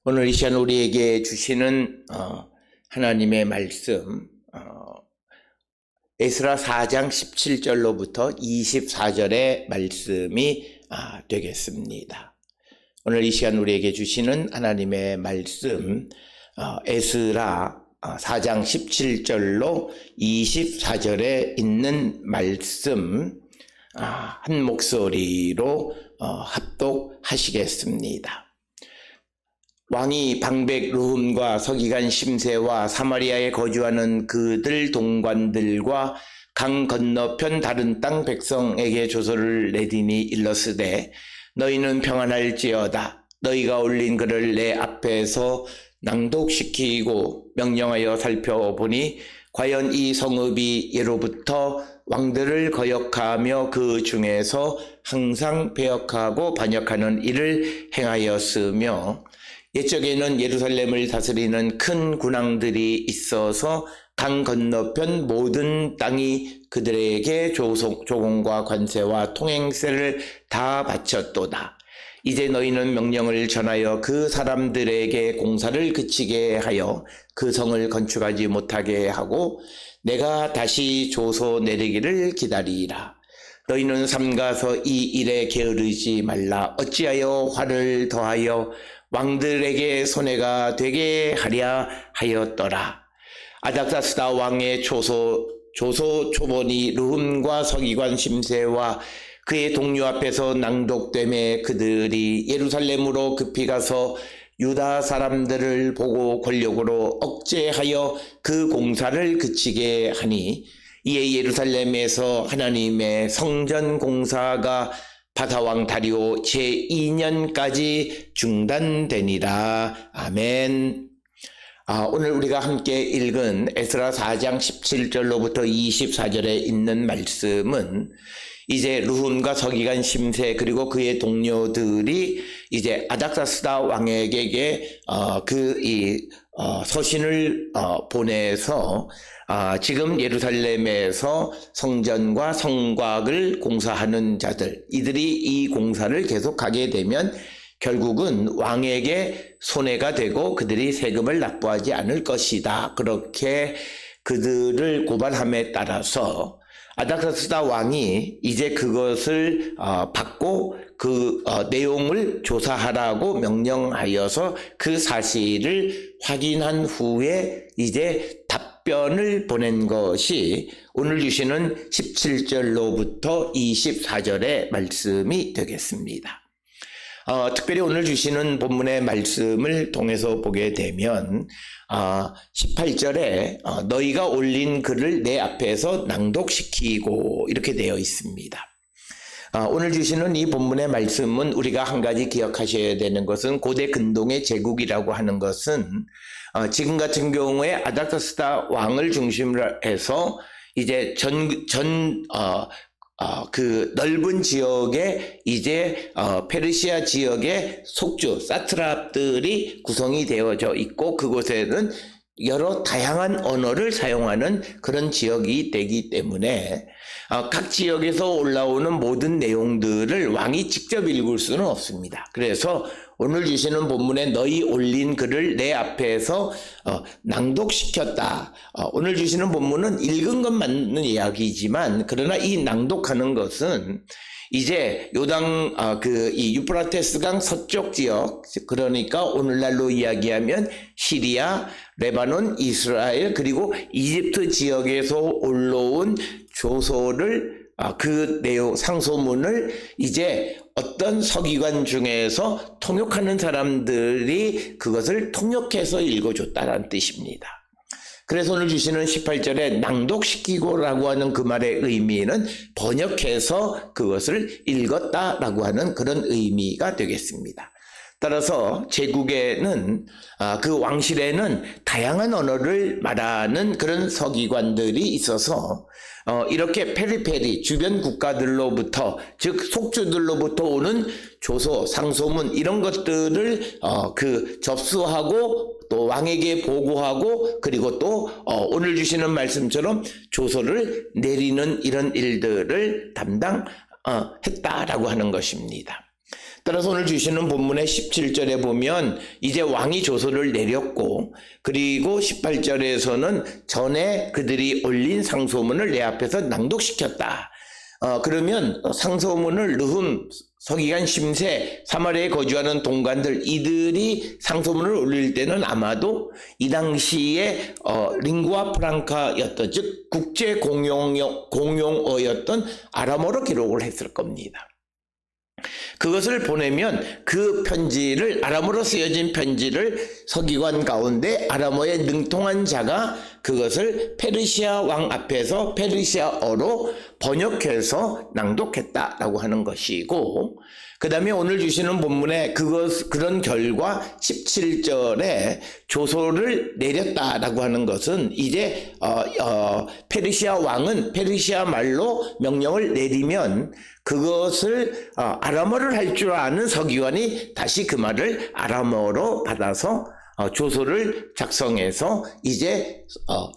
오늘 이 시간 우리에게 주시는 하나님의 말씀 에스라 4장 17절로부터 24절의 말씀이 되겠습니다. 오늘 이 시간 우리에게 주시는 하나님의 말씀 에스라 4장 17절로 24절에 있는 말씀 한 목소리로 합독하시겠습니다. 왕이 방백 르훔과 서기관 심세와 사마리아에 거주하는 그들 동관들과 강 건너편 다른 땅 백성에게 조서를 내리니 일렀으되 너희는 평안할지어다. 너희가 올린 글을 내 앞에서 낭독시키고 명령하여 살펴보니 과연 이 성읍이 예로부터 왕들을 거역하며 그 중에서 항상 배역하고 반역하는 일을 행하였으며 옛적에는 예루살렘을 다스리는 큰 군왕들이 있어서 강 건너편 모든 땅이 그들에게 조공과 관세와 통행세를 다 바쳤도다. 이제 너희는 명령을 전하여 그 사람들에게 공사를 그치게 하여 그 성을 건축하지 못하게 하고 내가 다시 조서 내리기를 기다리라. 너희는 삼가서 이 일에 게으르지 말라. 어찌하여 화를 더하여 왕들에게 손해가 되게 하랴 하였더라. 아닥사스다 왕의 조소 초본이 르훔과 서기관 심세와 그의 동료 앞에서 낭독되매 그들이 예루살렘으로 급히 가서 유다 사람들을 보고 권력으로 억제하여 그 공사를 그치게 하니 이에 예루살렘에서 하나님의 성전 공사가 바사왕 다리오 제2년까지 중단되니라. 아멘. 오늘 우리가 함께 읽은 에스라 4장 17절로부터 24절에 있는 말씀은 이제 르훔과 서기관 심세 그리고 그의 동료들이 이제 아닥사스다 왕에게 서신을 보내서 지금 예루살렘에서 성전과 성곽을 공사하는 자들, 이들이 이 공사를 계속하게 되면 결국은 왕에게 손해가 되고 그들이 세금을 납부하지 않을 것이다. 그렇게 그들을 고발함에 따라서 아닥사스다 왕이 이제 그것을 받고 그 내용을 조사하라고 명령하여서 그 사실을 확인한 후에 이제 답변을 보낸 것이 오늘 주시는 17절로부터 24절의 말씀이 되겠습니다. 특별히 오늘 주시는 본문의 말씀을 통해서 보게 되면 18절에 너희가 올린 글을 내 앞에서 낭독시키고 이렇게 되어 있습니다. 오늘 주시는 이 본문의 말씀은 우리가 한 가지 기억하셔야 되는 것은 고대 근동의 제국이라고 하는 것은 지금 같은 경우에 아닥사스다 왕을 중심으로 해서 이제 그 넓은 지역에 이제 페르시아 지역의 속주 사트랍들이 구성이 되어져 있고 그곳에는 여러 다양한 언어를 사용하는 그런 지역이 되기 때문에 각 지역에서 올라오는 모든 내용들을 왕이 직접 읽을 수는 없습니다. 그래서 오늘 주시는 본문에 너희 올린 글을 내 앞에서 낭독시켰다. 오늘 주시는 본문은 읽은 것 맞는 이야기지만 그러나 이 낭독하는 것은 이제 요당 이 유프라테스강 서쪽 지역, 그러니까 오늘날로 이야기하면 시리아, 레바논, 이스라엘 그리고 이집트 지역에서 올라온 조서를 그 내용 상소문을 이제 어떤 서기관 중에서 통역하는 사람들이 그것을 통역해서 읽어줬다는 뜻입니다. 그래서 오늘 주시는 18절에 낭독시키고라고 하는 그 말의 의미는 번역해서 그것을 읽었다라고 하는 그런 의미가 되겠습니다. 따라서 제국에는 그 왕실에는 다양한 언어를 말하는 그런 서기관들이 있어서 이렇게 페리페리 주변 국가들로부터 즉 속주들로부터 오는 조서, 상소문 이런 것들을 접수하고 또 왕에게 보고하고 그리고 또 오늘 주시는 말씀처럼 조서를 내리는 이런 일들을 담당했다라고 하는 것입니다. 따라서 오늘 주시는 본문의 17절에 보면 이제 왕이 조서를 내렸고, 그리고 18절에서는 전에 그들이 올린 상소문을 내 앞에서 낭독시켰다. 그러면 상소문을 르훔, 서기관, 심세, 사마리아에 거주하는 동관들, 이들이 상소문을 올릴 때는 아마도 이 당시에 링구아 프랑카였던, 즉 국제 공용어였던 아람어로 기록을 했을 겁니다. 그것을 보내면 그 편지를, 아람어로 쓰여진 편지를 서기관 가운데 아람어에 능통한 자가 그것을 페르시아 왕 앞에서 페르시아어로 번역해서 낭독했다라고 하는 것이고, 그 다음에 오늘 주시는 본문에 그런 결과 17절에 조서를 내렸다라고 하는 것은 이제 페르시아 왕은 페르시아 말로 명령을 내리면 그것을 아람어를 할 줄 아는 서기관이 다시 그 말을 아람어로 받아서 조서를 작성해서 이제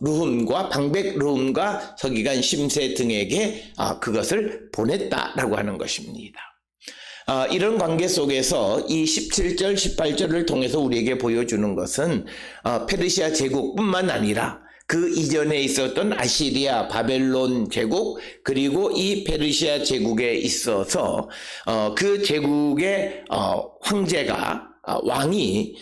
르훔과 방백 르훔과 서기관 심세 등에게 그것을 보냈다라고 하는 것입니다. 이런 관계 속에서 이 17절, 18절을 통해서 우리에게 보여주는 것은 페르시아 제국뿐만 아니라 그 이전에 있었던 아시리아, 바벨론 제국, 그리고 이 페르시아 제국에 있어서 그 제국의 황제가, 왕이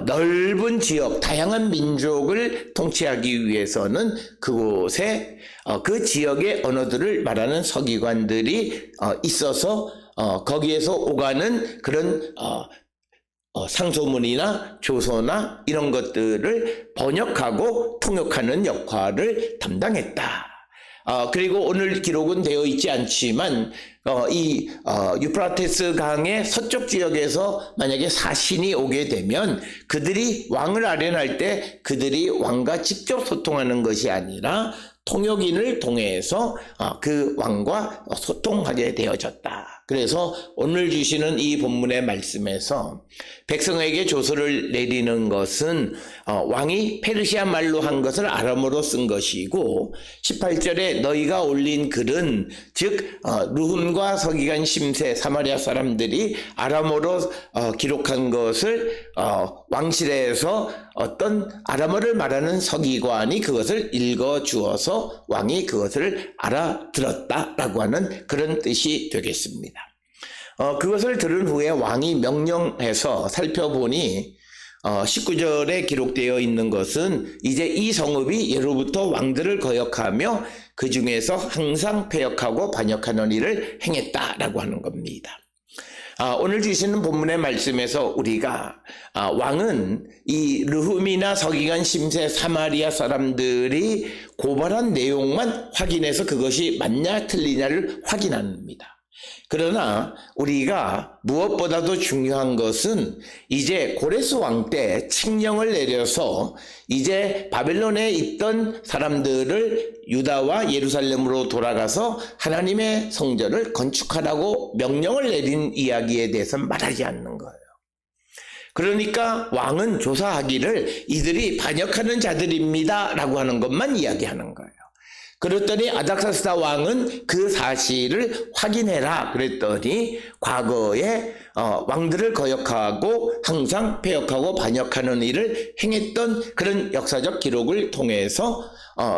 넓은 지역, 다양한 민족을 통치하기 위해서는 그곳에 그 지역의 언어들을 말하는 서기관들이 있어서 거기에서 오가는 그런 상소문이나 조서나 이런 것들을 번역하고 통역하는 역할을 담당했다. 그리고 오늘 기록은 되어 있지 않지만 이 유프라테스 강의 서쪽 지역에서 만약에 사신이 오게 되면 그들이 왕을 아련할 때 그들이 왕과 직접 소통하는 것이 아니라 통역인을 통해서 그 왕과 소통하게 되어졌다. 그래서 오늘 주시는 이 본문의 말씀에서 백성에게 조서를 내리는 것은 왕이 페르시아 말로 한 것을 아람어로 쓴 것이고, 18절에 너희가 올린 글은 즉 르훔과 서기관 심세 사마리아 사람들이 아람어로 기록한 것을 왕실에서 어떤 아람어를 말하는 서기관이 그것을 읽어주어서 왕이 그것을 알아들었다라고 하는 그런 뜻이 되겠습니다. 그것을 들은 후에 왕이 명령해서 살펴보니 19절에 기록되어 있는 것은 이제 이 성읍이 예로부터 왕들을 거역하며 그 중에서 항상 패역하고 반역하는 일을 행했다라고 하는 겁니다. 오늘 주시는 본문의 말씀에서 우리가 왕은 이 르훔이나 서기관 심세 사마리아 사람들이 고발한 내용만 확인해서 그것이 맞냐 틀리냐를 확인합니다. 그러나 우리가 무엇보다도 중요한 것은 이제 고레스 왕 때 칙령을 내려서 이제 바벨론에 있던 사람들을 유다와 예루살렘으로 돌아가서 하나님의 성전을 건축하라고 명령을 내린 이야기에 대해서 말하지 않는 거예요. 그러니까 왕은 조사하기를 이들이 반역하는 자들입니다 라고 하는 것만 이야기하는 거예요. 그랬더니 아닥사스다 왕은 그 사실을 확인해라 그랬더니 과거에 왕들을 거역하고 항상 패역하고 반역하는 일을 행했던 그런 역사적 기록을 통해서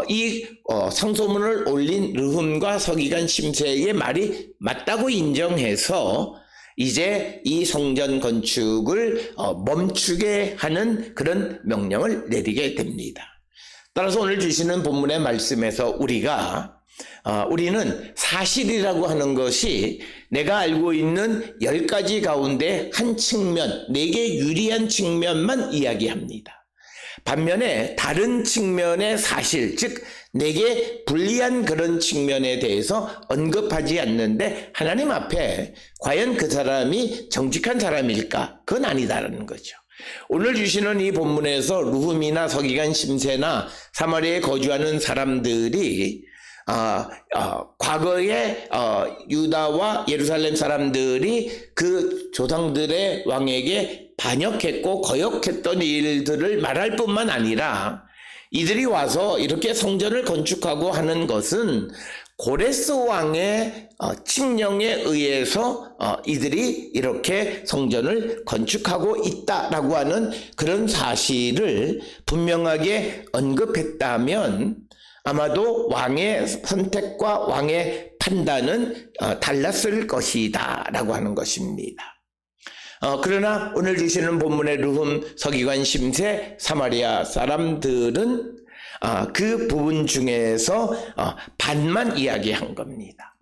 이 상소문을 올린 르훔과 서기관 심세의 말이 맞다고 인정해서 이제 이 성전 건축을 멈추게 하는 그런 명령을 내리게 됩니다. 따라서 오늘 주시는 본문의 말씀에서 우리는 사실이라고 하는 것이 내가 알고 있는 10가지 가운데 한 측면, 내게 유리한 측면만 이야기합니다. 반면에 다른 측면의 사실, 즉 내게 불리한 그런 측면에 대해서 언급하지 않는데 하나님 앞에 과연 그 사람이 정직한 사람일까? 그건 아니다라는 거죠. 오늘 주시는 이 본문에서 르훔이나 서기관 심세나 사마리아에 거주하는 사람들이 과거에 유다와 예루살렘 사람들이 그 조상들의 왕에게 반역했고 거역했던 일들을 말할 뿐만 아니라 이들이 와서 이렇게 성전을 건축하고 하는 것은 고레스 왕의 칙령에 의해서 이들이 이렇게 성전을 건축하고 있다라고 하는 그런 사실을 분명하게 언급했다면 아마도 왕의 선택과 왕의 판단은 달랐을 것이다 라고 하는 것입니다. 그러나 오늘 주시는 본문의 르훔, 서기관, 심세, 사마리아 사람들은 그 부분 중에서 반만 이야기한 겁니다.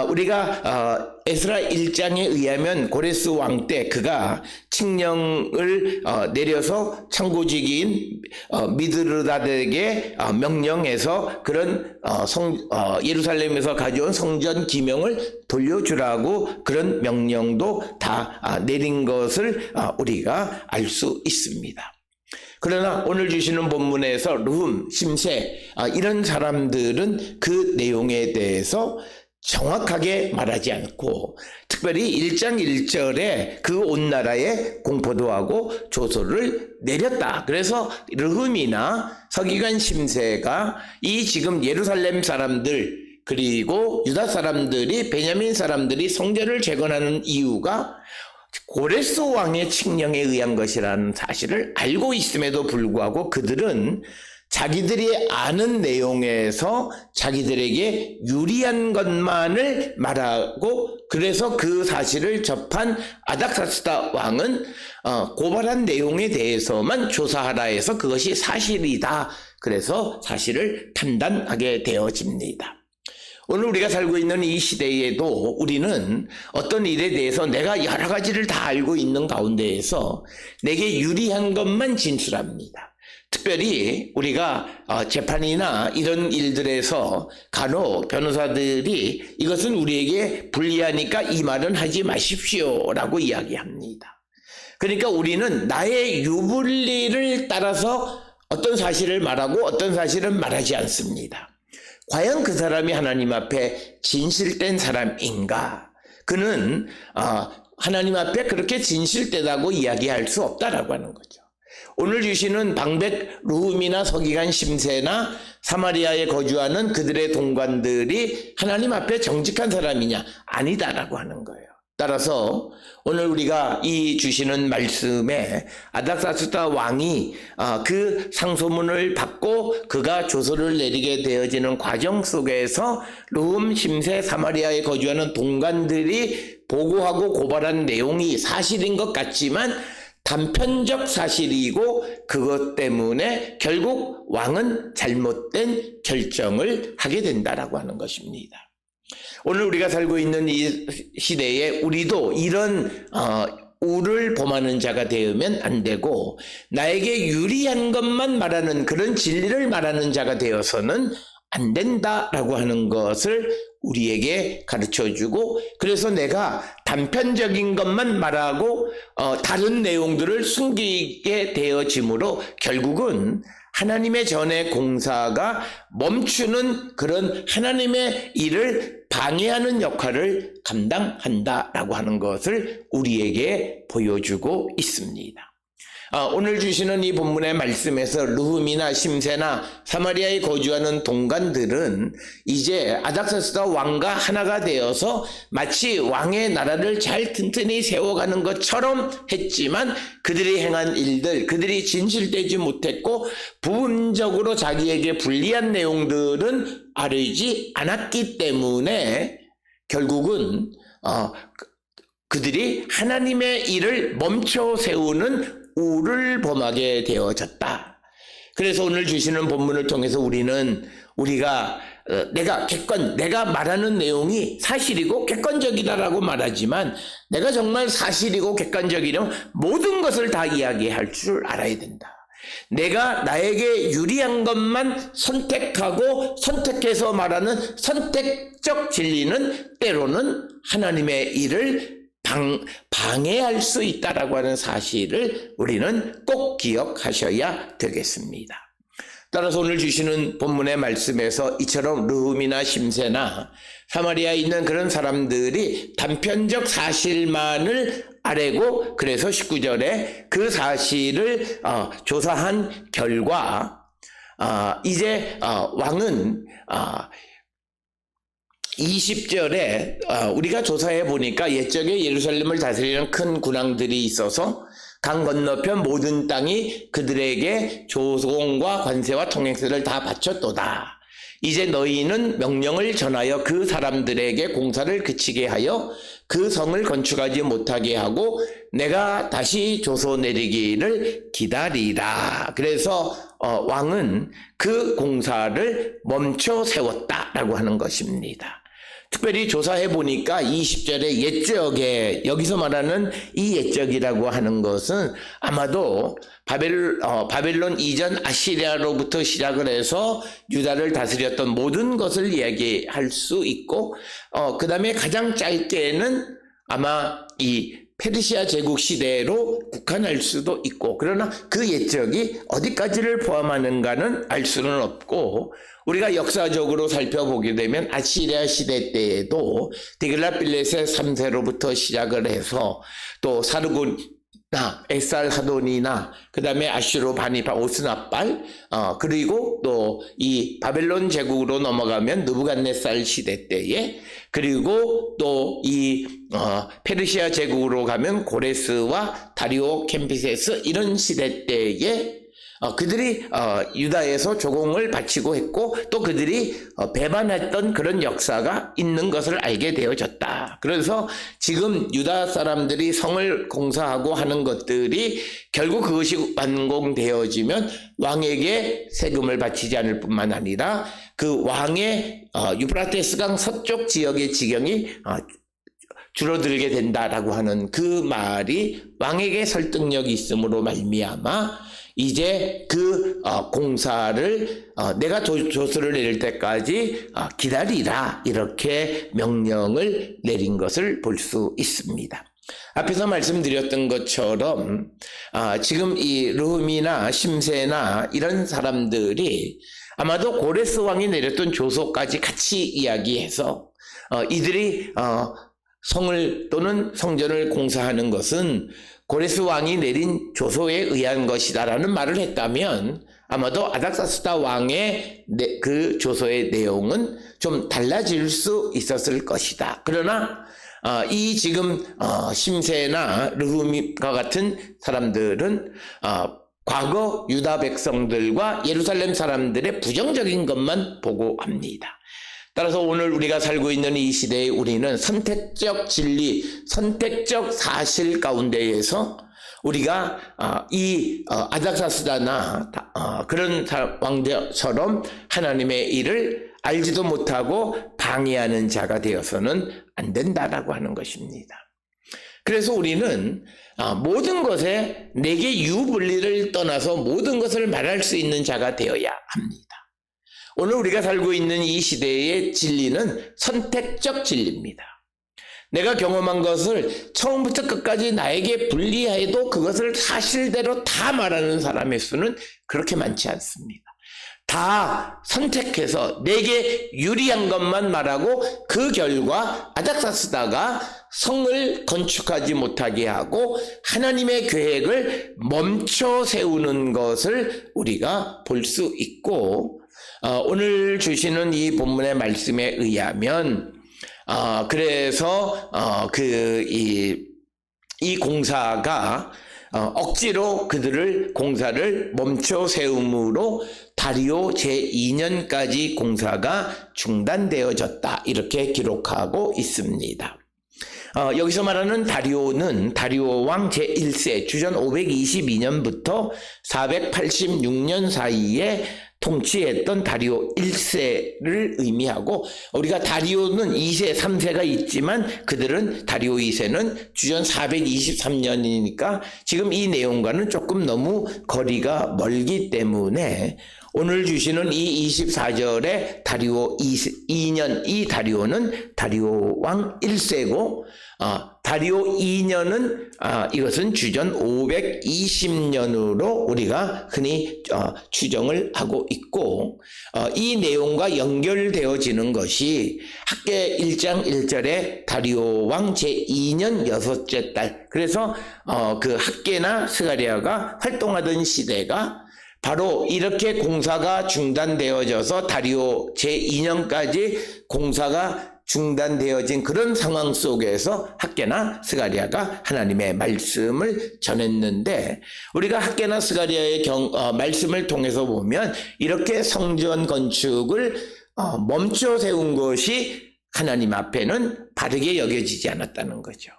우리가 에스라 1장에 의하면 고레스 왕 때 그가 칙령을 내려서 창고지기인 미드르다덱에게 명령해서 그런 예루살렘에서 가져온 성전 기명을 돌려주라고 그런 명령도 다 내린 것을 우리가 알 수 있습니다. 그러나 오늘 주시는 본문에서 르훔, 심세 이런 사람들은 그 내용에 대해서 정확하게 말하지 않고 특별히 1장 1절에 그 온 나라에 공포도 하고 조서를 내렸다. 그래서 르훔이나 서기관 심세가 이 지금 예루살렘 사람들 그리고 유다 사람들이 베냐민 사람들이 성전을 재건하는 이유가 고레스 왕의 칙령에 의한 것이라는 사실을 알고 있음에도 불구하고 그들은 자기들이 아는 내용에서 자기들에게 유리한 것만을 말하고 그래서 그 사실을 접한 아닥사스다 왕은 고발한 내용에 대해서만 조사하라 해서 그것이 사실이다. 그래서 사실을 판단하게 되어집니다. 오늘 우리가 살고 있는 이 시대에도 우리는 어떤 일에 대해서 내가 여러 가지를 다 알고 있는 가운데에서 내게 유리한 것만 진술합니다. 특별히 우리가 재판이나 이런 일들에서 간혹 변호사들이 이것은 우리에게 불리하니까 이 말은 하지 마십시오 라고 이야기합니다. 그러니까 우리는 나의 유불리를 따라서 어떤 사실을 말하고 어떤 사실은 말하지 않습니다. 과연 그 사람이 하나님 앞에 진실된 사람인가? 그는 하나님 앞에 그렇게 진실되다고 이야기할 수 없다라고 하는 거죠. 오늘 주시는 방백 르훔이나 서기관 심세나 사마리아에 거주하는 그들의 동관들이 하나님 앞에 정직한 사람이냐? 아니다라고 하는 거예요. 따라서 오늘 우리가 이 주시는 말씀에 아닥사스다 왕이 그 상소문을 받고 그가 조서를 내리게 되어지는 과정 속에서 르훔, 심세, 사마리아에 거주하는 동관들이 보고하고 고발한 내용이 사실인 것 같지만 단편적 사실이고 그것 때문에 결국 왕은 잘못된 결정을 하게 된다라고 하는 것입니다. 오늘 우리가 살고 있는 이 시대에 우리도 이런 우를 범하는 자가 되면 안 되고 나에게 유리한 것만 말하는 그런 진리를 말하는 자가 되어서는 안 된다라고 하는 것을 우리에게 가르쳐주고 그래서 내가 단편적인 것만 말하고 다른 내용들을 숨기게 되어지므로 결국은 하나님의 전의 공사가 멈추는 그런 하나님의 일을 방해하는 역할을 감당한다라고 하는 것을 우리에게 보여주고 있습니다. 오늘 주시는 이 본문의 말씀에서 르훔이나 심세나 사마리아에 거주하는 동관들은 이제 아닥사스다 왕과 하나가 되어서 마치 왕의 나라를 잘 튼튼히 세워가는 것처럼 했지만 그들이 행한 일들, 그들이 진실되지 못했고 부분적으로 자기에게 불리한 내용들은 알지 않았기 때문에 결국은 그들이 하나님의 일을 멈춰 세우는 우를 범하게 되어졌다. 그래서 오늘 주시는 본문을 통해서 우리가 내가 말하는 내용이 사실이고 객관적이다라고 말하지만 내가 정말 사실이고 객관적이면 모든 것을 다 이야기할 줄 알아야 된다. 내가 나에게 유리한 것만 선택하고 선택해서 말하는 선택적 진리는 때로는 하나님의 일을 방해할 수 있다라고 하는 사실을 우리는 꼭 기억하셔야 되겠습니다. 따라서 오늘 주시는 본문의 말씀에서 이처럼 르훔이나 심세나 사마리아에 있는 그런 사람들이 단편적 사실만을 아뢰고 그래서 19절에 그 사실을 조사한 결과 이제 왕은 20절에 우리가 조사해 보니까 옛적에 예루살렘을 다스리는 큰 군왕들이 있어서 강 건너편 모든 땅이 그들에게 조공과 관세와 통행세를 다 바쳤도다. 이제 너희는 명령을 전하여 그 사람들에게 공사를 그치게 하여 그 성을 건축하지 못하게 하고 내가 다시 조서 내리기를 기다리라. 그래서 왕은 그 공사를 멈춰 세웠다라고 하는 것입니다. 특별히 조사해 보니까 20절에 옛적에, 여기서 말하는 이 옛적이라고 하는 것은 아마도 바벨론 이전 아시리아로부터 시작을 해서 유다를 다스렸던 모든 것을 이야기할 수 있고, 그 다음에 가장 짧게는 아마 이 페르시아 제국 시대로 국한할 수도 있고, 그러나 그 옛적이 어디까지를 포함하는가는 알 수는 없고, 우리가 역사적으로 살펴보게 되면 아시리아 시대 때에도 디글랏빌레셋 3세로부터 시작을 해서 또 사르곤 에살하돈이나 그 다음에 아슈르바니파 오스나빨 그리고 또 이 바벨론 제국으로 넘어가면 느부갓네살 시대 때에 그리고 또 이 페르시아 제국으로 가면 고레스와 다리오 캠비세스 이런 시대 때에 그들이 유다에서 조공을 바치고 했고 또 그들이 배반했던 그런 역사가 있는 것을 알게 되어졌다. 그래서 지금 유다 사람들이 성을 공사하고 하는 것들이 결국 그것이 완공되어지면 왕에게 세금을 바치지 않을 뿐만 아니라 그 왕의 유프라테스강 서쪽 지역의 지경이 줄어들게 된다라고 하는 그 말이 왕에게 설득력이 있음으로 말미암아 이제 그 공사를 내가 조서를 내릴 때까지 기다리라 이렇게 명령을 내린 것을 볼 수 있습니다. 앞에서 말씀드렸던 것처럼 지금 이 르훔이나 심세나 이런 사람들이 아마도 고레스 왕이 내렸던 조서까지 같이 이야기해서 이들이 성을 또는 성전을 공사하는 것은 고레스 왕이 내린 조서에 의한 것이다라는 말을 했다면 아마도 아닥사스다 왕의 그 조서의 내용은 좀 달라질 수 있었을 것이다. 그러나 이 지금 심세나 르훔과 같은 사람들은 과거 유다 백성들과 예루살렘 사람들의 부정적인 것만 보고합니다. 따라서 오늘 우리가 살고 있는 이 시대에 우리는 선택적 진리, 선택적 사실 가운데에서 우리가 이 아닥사스다나 그런 왕자처럼 하나님의 일을 알지도 못하고 방해하는 자가 되어서는 안 된다라고 하는 것입니다. 그래서 우리는 모든 것에 내게 유불리를 떠나서 모든 것을 말할 수 있는 자가 되어야 합니다. 오늘 우리가 살고 있는 이 시대의 진리는 선택적 진리입니다. 내가 경험한 것을 처음부터 끝까지 나에게 불리해도 그것을 사실대로 다 말하는 사람의 수는 그렇게 많지 않습니다. 다 선택해서 내게 유리한 것만 말하고 그 결과 아닥사스다가 성을 건축하지 못하게 하고 하나님의 계획을 멈춰 세우는 것을 우리가 볼 수 있고 오늘 주시는 이 본문의 말씀에 의하면 그래서 이 공사가 억지로 그들을 공사를 멈춰 세움으로 다리오 제2년까지 공사가 중단되어졌다 이렇게 기록하고 있습니다. 여기서 말하는 다리오는 다리오 왕 제1세 주전 522년부터 486년 사이에 통치했던 다리오 1세를 의미하고 우리가 다리오는 2세, 3세가 있지만 그들은 다리오 2세는 주전 423년이니까 지금 이 내용과는 조금 너무 거리가 멀기 때문에 오늘 주시는 이 24절에 다리오 2년 이 다리오는 다리오 왕 1세고 다리오 2년은 이것은 주전 520년으로 우리가 흔히 추정을 하고 있고 이 내용과 연결되어지는 것이 학계 1장 1절에 다리오 왕 제2년 6째 달 그래서 그 학계나 스가랴가 활동하던 시대가 바로 이렇게 공사가 중단되어져서 다리오 제2년까지 공사가 중단되어진 그런 상황 속에서 학개나 스가랴가 하나님의 말씀을 전했는데, 우리가 학개나 스가랴의 말씀을 통해서 보면 이렇게 성전 건축을 멈춰 세운 것이 하나님 앞에는 바르게 여겨지지 않았다는 거죠.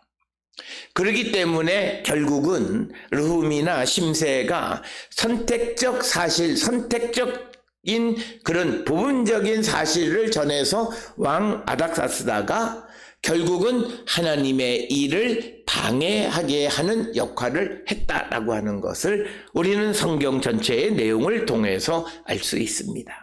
그렇기 때문에 결국은 르훔이나 심세가 선택적 사실, 선택적인 그런 부분적인 사실을 전해서 왕 아닥사스다가 결국은 하나님의 일을 방해하게 하는 역할을 했다라고 하는 것을 우리는 성경 전체의 내용을 통해서 알 수 있습니다.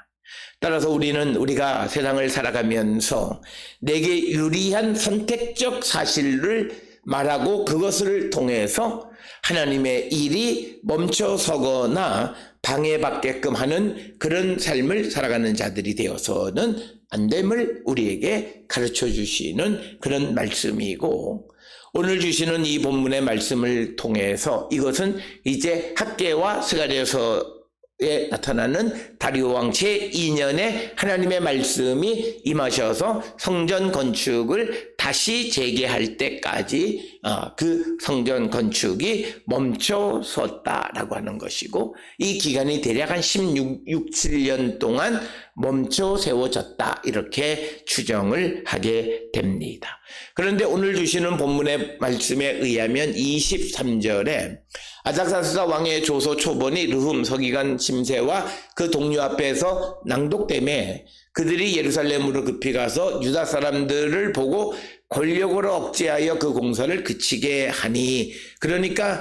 따라서 우리가 세상을 살아가면서 내게 유리한 선택적 사실을 말하고 그것을 통해서 하나님의 일이 멈춰서거나 방해받게끔 하는 그런 삶을 살아가는 자들이 되어서는 안 됨을 우리에게 가르쳐 주시는 그런 말씀이고, 오늘 주시는 이 본문의 말씀을 통해서 이것은 이제 학개와 스가랴서에 나타나는 다리오 왕 제2년에 하나님의 말씀이 임하셔서 성전 건축을 다시 재개할 때까지 그 성전 건축이 멈춰섰다라고 하는 것이고, 이 기간이 대략 한 16-17년 동안 멈춰 세워졌다, 이렇게 추정을 하게 됩니다. 그런데 오늘 주시는 본문의 말씀에 의하면 23절에 아닥사스다 왕의 조서 초본이 르훔, 서기관 심세와 그 동료 앞에서 낭독되매 그들이 예루살렘으로 급히 가서 유다 사람들을 보고 권력으로 억제하여 그 공사를 그치게 하니, 그러니까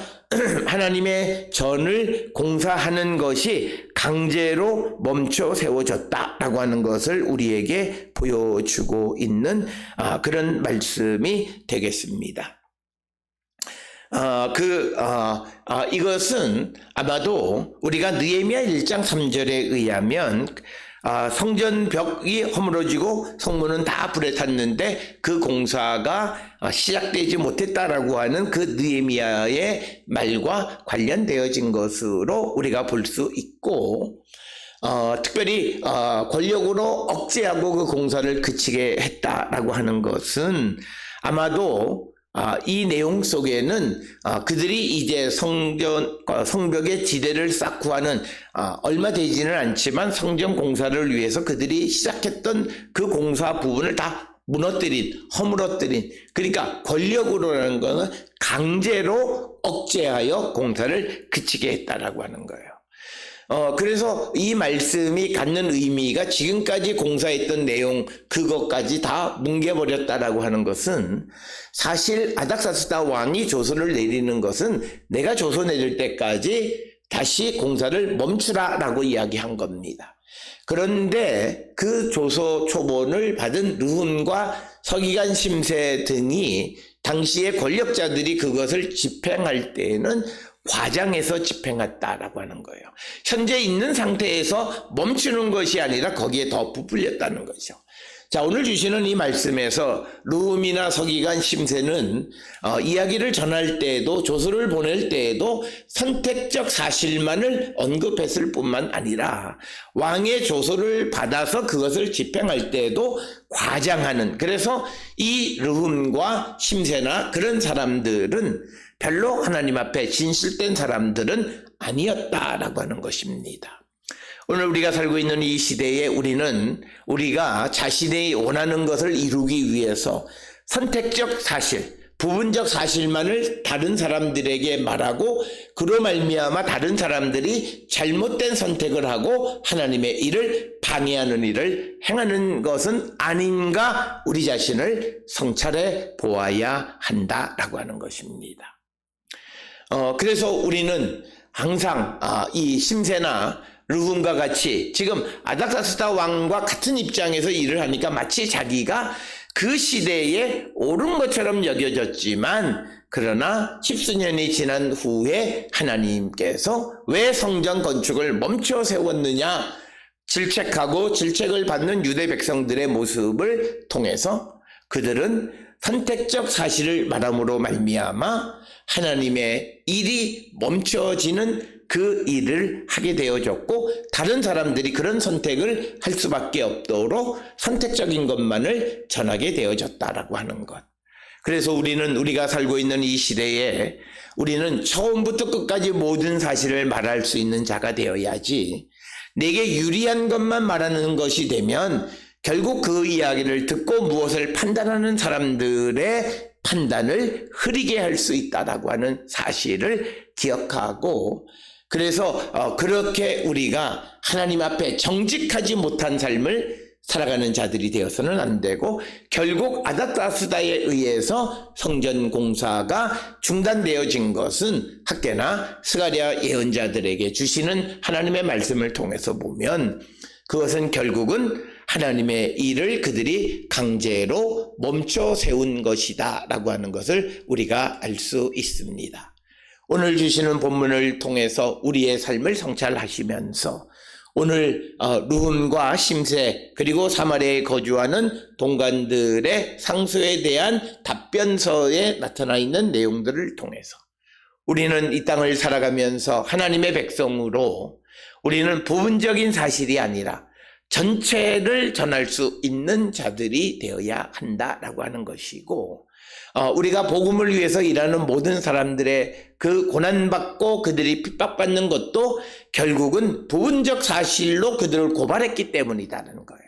하나님의 전을 공사하는 것이 강제로 멈춰 세워졌다라고 하는 것을 우리에게 보여주고 있는 그런 말씀이 되겠습니다. 이것은 아마도 우리가 느헤미야 1장 3절에 의하면 성전벽이 허물어지고 성문은 다 불에 탔는데 그 공사가 시작되지 못했다라고 하는 그 느헤미야의 말과 관련되어진 것으로 우리가 볼 수 있고, 특별히 권력으로 억제하고 그 공사를 그치게 했다라고 하는 것은 아마도 이 내용 속에는 그들이 이제 성벽의 지대를 쌓고 하는 얼마 되지는 않지만 성전 공사를 위해서 그들이 시작했던 그 공사 부분을 다 무너뜨린, 허물어뜨린, 그러니까 권력으로라는 것은 강제로 억제하여 공사를 그치게 했다라고 하는 거예요. 그래서 이 말씀이 갖는 의미가 지금까지 공사했던 내용 그것까지 다 뭉개버렸다라고 하는 것은, 사실 아닥사스다 왕이 조서를 내리는 것은 내가 조서 내릴 때까지 다시 공사를 멈추라라고 이야기한 겁니다. 그런데 그 조서 초본을 받은 르훔과 서기관 심세 등이 당시의 권력자들이 그것을 집행할 때에는 과장해서 집행했다라고 하는 거예요. 현재 있는 상태에서 멈추는 것이 아니라 거기에 더 부풀렸다는 거죠. 자, 오늘 주시는 이 말씀에서 르훔이나 서기관 심세는 이야기를 전할 때에도, 조서를 보낼 때에도 선택적 사실만을 언급했을 뿐만 아니라 왕의 조서를 받아서 그것을 집행할 때에도 과장하는, 그래서 이 르훔과 심세나 그런 사람들은 별로 하나님 앞에 진실된 사람들은 아니었다라고 하는 것입니다. 오늘 우리가 살고 있는 이 시대에 우리가 자신이 원하는 것을 이루기 위해서 선택적 사실, 부분적 사실만을 다른 사람들에게 말하고 그로 말미암아 다른 사람들이 잘못된 선택을 하고 하나님의 일을 방해하는 일을 행하는 것은 아닌가, 우리 자신을 성찰해 보아야 한다라고 하는 것입니다. 그래서 우리는 항상 이 심세나 르훔과 같이 지금 아닥사스다 왕과 같은 입장에서 일을 하니까 마치 자기가 그 시대에 옳은 것처럼 여겨졌지만, 그러나 10수년이 지난 후에 하나님께서 왜 성전 건축을 멈춰 세웠느냐 질책하고 질책을 받는 유대 백성들의 모습을 통해서 그들은 선택적 사실을 말함으로 말미암아 하나님의 일이 멈춰지는 그 일을 하게 되어졌고 다른 사람들이 그런 선택을 할 수밖에 없도록 선택적인 것만을 전하게 되어졌다라고 하는 것. 그래서 우리가 살고 있는 이 시대에 우리는 처음부터 끝까지 모든 사실을 말할 수 있는 자가 되어야지, 내게 유리한 것만 말하는 것이 되면 결국 그 이야기를 듣고 무엇을 판단하는 사람들의 판단을 흐리게 할 수 있다라고 하는 사실을 기억하고, 그래서 그렇게 우리가 하나님 앞에 정직하지 못한 삶을 살아가는 자들이 되어서는 안 되고, 결국 아닥사스다에 의해서 성전 공사가 중단되어진 것은 학개나 스가랴 예언자들에게 주시는 하나님의 말씀을 통해서 보면 그것은 결국은 하나님의 일을 그들이 강제로 멈춰 세운 것이다 라고 하는 것을 우리가 알 수 있습니다. 오늘 주시는 본문을 통해서 우리의 삶을 성찰하시면서 오늘 르훔과 심세 그리고 사마리아에 거주하는 동관들의 상소에 대한 답변서에 나타나 있는 내용들을 통해서 우리는 이 땅을 살아가면서 하나님의 백성으로 우리는 부분적인 사실이 아니라 전체를 전할 수 있는 자들이 되어야 한다라고 하는 것이고, 우리가 복음을 위해서 일하는 모든 사람들의 그 고난받고 그들이 핍박받는 것도 결국은 부분적 사실로 그들을 고발했기 때문이라는 거예요.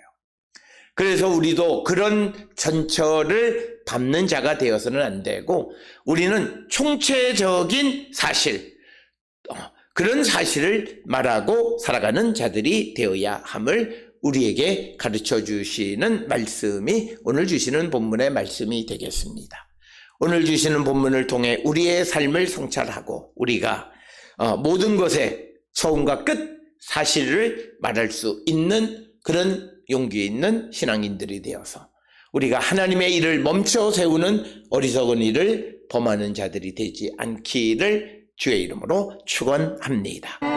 그래서 우리도 그런 전철을 밟는 자가 되어서는 안 되고, 우리는 총체적인 사실, 그런 사실을 말하고 살아가는 자들이 되어야 함을 우리에게 가르쳐 주시는 말씀이 오늘 주시는 본문의 말씀이 되겠습니다. 오늘 주시는 본문을 통해 우리의 삶을 성찰하고 우리가 모든 것의 처음과 끝 사실을 말할 수 있는 그런 용기 있는 신앙인들이 되어서 우리가 하나님의 일을 멈춰 세우는 어리석은 일을 범하는 자들이 되지 않기를 주의 이름으로 축원합니다.